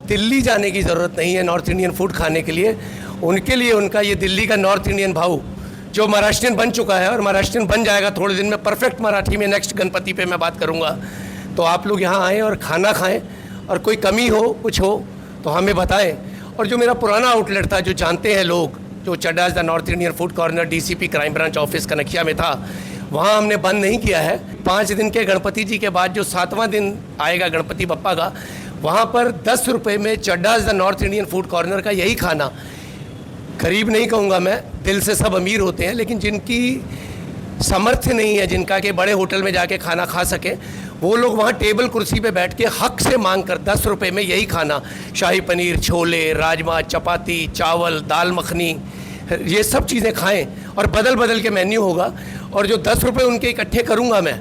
दिल्ली जाने की ज़रूरत नहीं है नॉर्थ इंडियन फूड खाने के लिए। उनके लिए उनका ये दिल्ली का नॉर्थ इंडियन भाऊ जो महाराष्ट्रियन बन चुका है और महाराष्ट्रियन बन जाएगा थोड़े दिन में परफेक्ट मराठी में, नेक्स्ट गणपति पे मैं बात करूँगा। तो आप लोग यहाँ आएँ और खाना खाएँ, और कोई कमी हो कुछ हो तो हमें बताएं। और जो मेरा पुराना आउटलेट था, जो जानते हैं लोग, जो Chadda's the north Indian food corner DCP crime branch office Kankhiya में था, वहाँ हमने बंद नहीं किया है। 5 दिन के गणपति जी के बाद जो 7वां दिन आएगा गणपति बप्पा का, वहाँ पर 10 रुपये में Chadda's the north Indian food corner का यही खाना, गरीब नहीं कहूँगा मैं, दिल से सब अमीर होते हैं, लेकिन जिनकी सामर्थ्य नहीं है, जिनका कि बड़े होटल में जाके खाना खा सके, वो लोग वहाँ टेबल कुर्सी पे बैठ के हक से मांग कर 10 रुपये में यही खाना, शाही पनीर, छोले, राजमा, चपाती, चावल, दाल मखनी, ये सब चीज़ें खाएं। और बदल बदल के मेन्यू होगा। और जो 10 रुपये उनके इकट्ठे करूँगा मैं,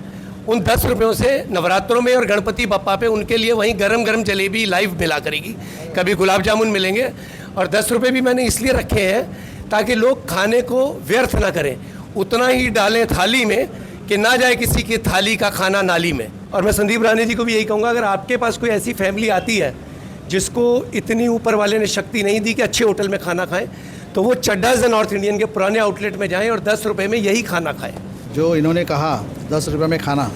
उन 10 रुपयों से नवरात्रों में और गणपति बप्पा पे उनके लिए वहीं गरम गरम जलेबी लाइव मिला करेगी, कभी गुलाब जामुन मिलेंगे। और 10 रुपये भी मैंने इसलिए रखे हैं ताकि लोग खाने को व्यर्थ ना करें, उतना ही डालें थाली में कि ना जाए किसी की थाली का खाना नाली में। और मैं संदीप राणे जी को भी यही कहूँगा, अगर आपके पास कोई ऐसी फैमिली आती है जिसको इतनी ऊपर वाले ने शक्ति नहीं दी कि अच्छे होटल में खाना खाएं, तो वो चड्डास द नॉर्थ इंडियन के पुराने आउटलेट में जाएं और 10 रुपये में यही खाना खाएं। जो इन्होंने कहा 10 रुपये में खाना,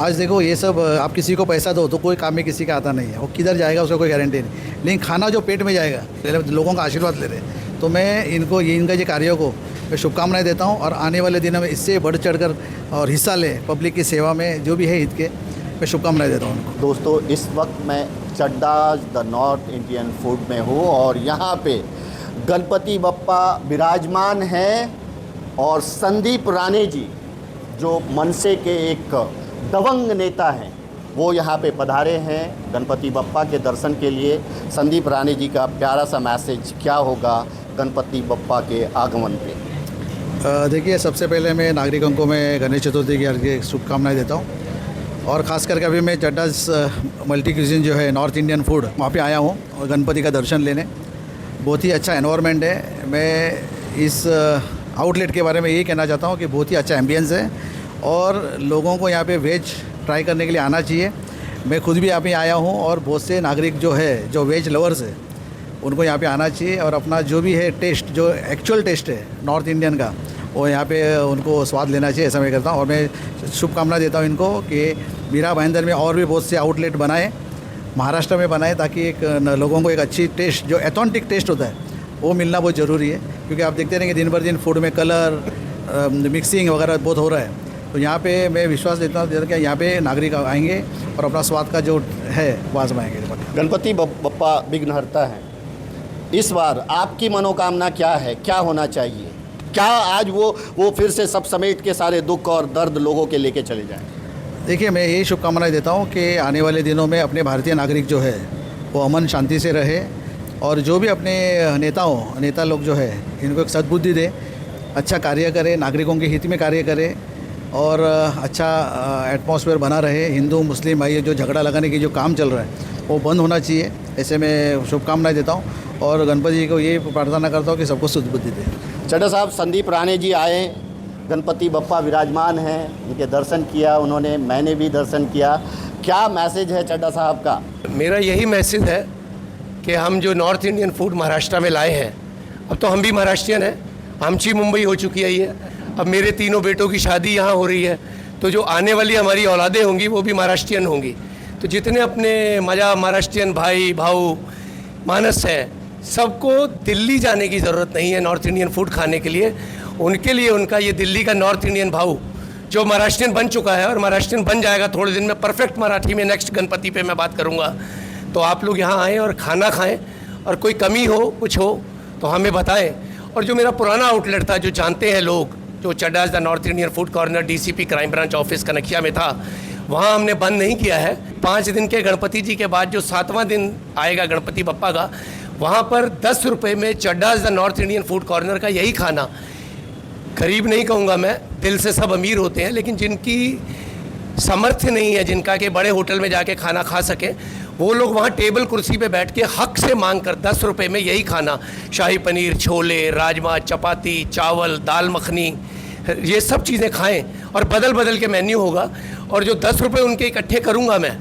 आज देखो ये सब आप किसी को पैसा दो तो कोई काम में किसी का आता नहीं है, वो किधर जाएगा उसका कोई गारंटी नहीं, लेकिन खाना जो पेट में जाएगा, लोगों का आशीर्वाद ले रहे हैं। तो मैं इनका ये कार्यों को मैं शुभकामनाएं देता हूं, और आने वाले दिनों में इससे बढ़ चढ़कर और हिस्सा लें पब्लिक की सेवा में, जो भी है हित के, मैं शुभकामनाएं देता हूं उनको। दोस्तों, इस वक्त मैं चड्डास द नॉर्थ इंडियन फूड में हूँ और यहाँ पे गणपति बप्पा विराजमान हैं और संदीप राणे जी जो मनसे के एक दबंग नेता हैं, वो यहाँ पे पधारे हैं गणपति बप्पा के दर्शन के लिए। संदीप राणे जी का प्यारा सा मैसेज क्या होगा गणपति बप्पा के आगमन पे? देखिए, सबसे पहले मैं नागरिकों को मैं गणेश चतुर्थी की हार्दिक शुभकामनाएं देता हूँ, और ख़ास करके अभी मैं चड्डास मल्टी क्यूजिन जो है नॉर्थ इंडियन फूड, वहाँ पे आया हूँ और गणपति का दर्शन लेने। बहुत ही अच्छा एनवायरनमेंट है। मैं इस आउटलेट के बारे में यही कहना चाहता हूँ कि बहुत ही अच्छा एम्बियंस है और लोगों को यहाँ पे वेज ट्राई करने के लिए आना चाहिए। मैं खुद भी यहाँ पे आया हूँ और बहुत से नागरिक जो है, जो वेज लवर्स है, उनको यहाँ पे आना चाहिए और अपना जो भी है टेस्ट, जो एक्चुअल टेस्ट है नॉर्थ इंडियन का, वो यहाँ पे उनको स्वाद लेना चाहिए, ऐसा मैं करता हूँ। और मैं शुभकामना देता हूँ इनको कि मीरा भाईंदर में और भी बहुत से आउटलेट बनाएं, महाराष्ट्र में बनाएं, ताकि एक लोगों को एक अच्छी टेस्ट, जो ऑथेंटिक टेस्ट होता है, वो मिलना बहुत ज़रूरी है। क्योंकि आप देखते रहेंगे दिन भर दिन फूड में कलर मिक्सिंग वगैरह बहुत हो रहा है। तो यहाँ पे मैं विश्वास देता हूँ कि यहाँ पे नागरिक आएंगे और अपना स्वाद का जो है वो आजमाएंगे। गणपति बप्पा विघ्नहर्ता है, इस बार आपकी मनोकामना क्या है, क्या होना चाहिए? क्या आज वो फिर से सब समेट के सारे दुख और दर्द लोगों के लेके चले जाएं? देखिए, मैं यही शुभकामनाएं देता हूँ कि आने वाले दिनों में अपने भारतीय नागरिक जो है वो अमन शांति से रहे, और जो भी अपने नेता लोग जो है इनको एक सद्बुद्धि दे, अच्छा कार्य करे, नागरिकों के हित में कार्य करे और अच्छा एटमॉस्फेयर बना रहे। हिंदू मुस्लिम भाई जो झगड़ा लगाने की जो काम चल रहा है वो बंद होना चाहिए, ऐसे मैं शुभकामनाएं देता हूँ और गणपति जी को ये प्रार्थना करता हूँ कि सबको सद्बुद्धि दे। चड्डा साहब, संदीप राणे जी आए, गणपति बप्पा विराजमान हैं, उनके दर्शन किया उन्होंने, मैंने भी दर्शन किया। क्या मैसेज है चड्डा साहब का? मेरा यही मैसेज है कि हम जो नॉर्थ इंडियन फूड महाराष्ट्र में लाए हैं, अब तो हम भी महाराष्ट्रियन हैं, आमची मुंबई हो चुकी है ये, अब मेरे तीनों बेटों की शादी यहाँ हो रही है, तो जो आने वाली हमारी औलादें होंगी वो भी महाराष्ट्रियन होंगी। तो जितने अपने महाराष्ट्रियन भाई भाऊ मानस हैं, सबको दिल्ली जाने की ज़रूरत नहीं है नॉर्थ इंडियन फूड खाने के लिए। उनके लिए उनका ये दिल्ली का नॉर्थ इंडियन भाऊ जो महाराष्ट्रियन बन चुका है और महाराष्ट्रियन बन जाएगा थोड़े दिन में परफेक्ट मराठी में, नेक्स्ट गणपति पे मैं बात करूँगा। तो आप लोग यहाँ आएँ और खाना खाएँ, और कोई कमी हो कुछ हो तो हमें बताएं। और जो मेरा पुराना आउटलेट था, जो जानते हैं लोग, जो Chadda's the north Indian food corner DCP crime branch office Kankhiya में था, वहाँ हमने बंद नहीं किया है। 5 दिन के गणपति जी के बाद जो 7वां दिन आएगा गणपति बप्पा का, वहाँ पर 10 रुपये में Chadda's the north Indian food corner का यही खाना, गरीब नहीं कहूँगा मैं, दिल से सब अमीर होते हैं, लेकिन जिनकी सामर्थ्य नहीं है, जिनका कि बड़े होटल में जाके खाना खा सके, वो लोग वहाँ टेबल कुर्सी पे बैठ के हक से मांग कर 10 रुपये में यही खाना, शाही पनीर, छोले, राजमा, चपाती, चावल, दाल मखनी, ये सब चीज़ें खाएं। और बदल बदल के मेन्यू होगा। और जो 10 रुपये उनके इकट्ठे करूँगा मैं,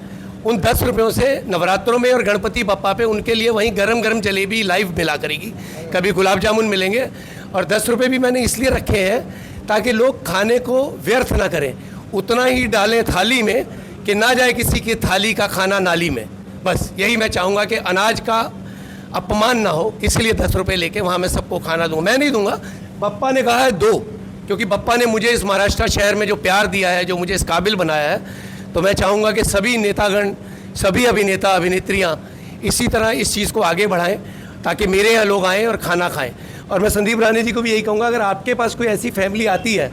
उन 10 रुपयों से नवरात्रों में और गणपति बप्पा पे उनके लिए वहीं गरम गरम जलेबी लाइव मिला करेगी, कभी गुलाब जामुन मिलेंगे। और 10 रुपये भी मैंने इसलिए रखे हैं ताकि लोग खाने को व्यर्थ ना करें, उतना ही डालें थाली में कि ना जाए किसी की थाली का खाना नाली में। बस यही मैं चाहूँगा कि अनाज का अपमान ना हो, इसलिए 10 रुपये लेके वहाँ मैं सबको खाना दूँ। मैं नहीं दूंगा, बप्पा ने कहा है दो, क्योंकि बप्पा ने मुझे इस महाराष्ट्र शहर में जो प्यार दिया है, जो मुझे इस काबिल बनाया है, तो मैं चाहूँगा कि सभी नेतागण, सभी अभिनेता अभिनेत्रियाँ इसी तरह इस चीज़ को आगे बढ़ाएं ताकि मेरे यहाँ लोग आएँ और खाना खाएं। और मैं संदीप राणे जी को भी यही कहूँगा, अगर आपके पास कोई ऐसी फैमिली आती है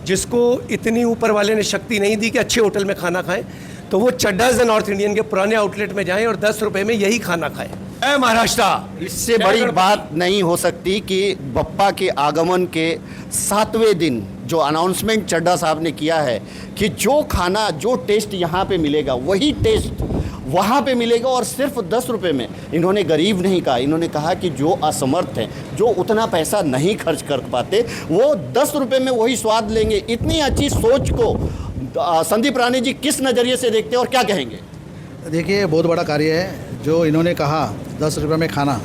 जिसको इतनी ऊपर वाले ने शक्ति नहीं दी कि अच्छे होटल में खाना खाएं, तो वो चड्डाज नॉर्थ इंडियन के पुराने आउटलेट में जाएं और 10 रुपये में यही खाना खाएं। जय महाराष्ट्र। इससे बड़ी बात नहीं हो सकती कि बप्पा के आगमन के 7वें दिन जो अनाउंसमेंट चड्डा साहब ने किया है कि जो खाना, जो टेस्ट यहाँ पे मिलेगा वही टेस्ट वहाँ पे मिलेगा, और सिर्फ 10 रुपये में। इन्होंने गरीब नहीं कहा, इन्होंने कहा कि जो असमर्थ हैं, जो उतना पैसा नहीं खर्च कर पाते, वो 10 रुपये में वही स्वाद लेंगे। इतनी अच्छी सोच को संदीप राणे जी किस नज़रिए से देखते हैं और क्या कहेंगे? देखिए, बहुत बड़ा कार्य है जो इन्होंने कहा, 10 रुपये में खाना।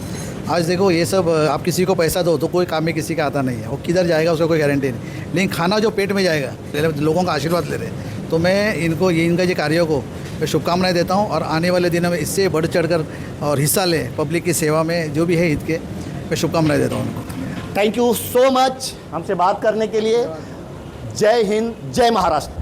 आज देखो, ये सब आप किसी को पैसा दो तो कोई काम में किसी का आता नहीं है, वो किधर जाएगा उसका कोई गारंटी नहीं, लेकिन खाना जो पेट में जाएगा, लोगों का आशीर्वाद ले रहे हैं। तो मैं इनको इनका ये कार्यों को मैं शुभकामनाएं देता हूँ, और आने वाले दिनों में इससे बढ़ चढ़कर और हिस्सा लें पब्लिक की सेवा में, जो भी है ईद के, मैं शुभकामनाएं देता हूँ उनको। थैंक यू सो मच हमसे बात करने के लिए। जय हिंद, जय महाराष्ट्र।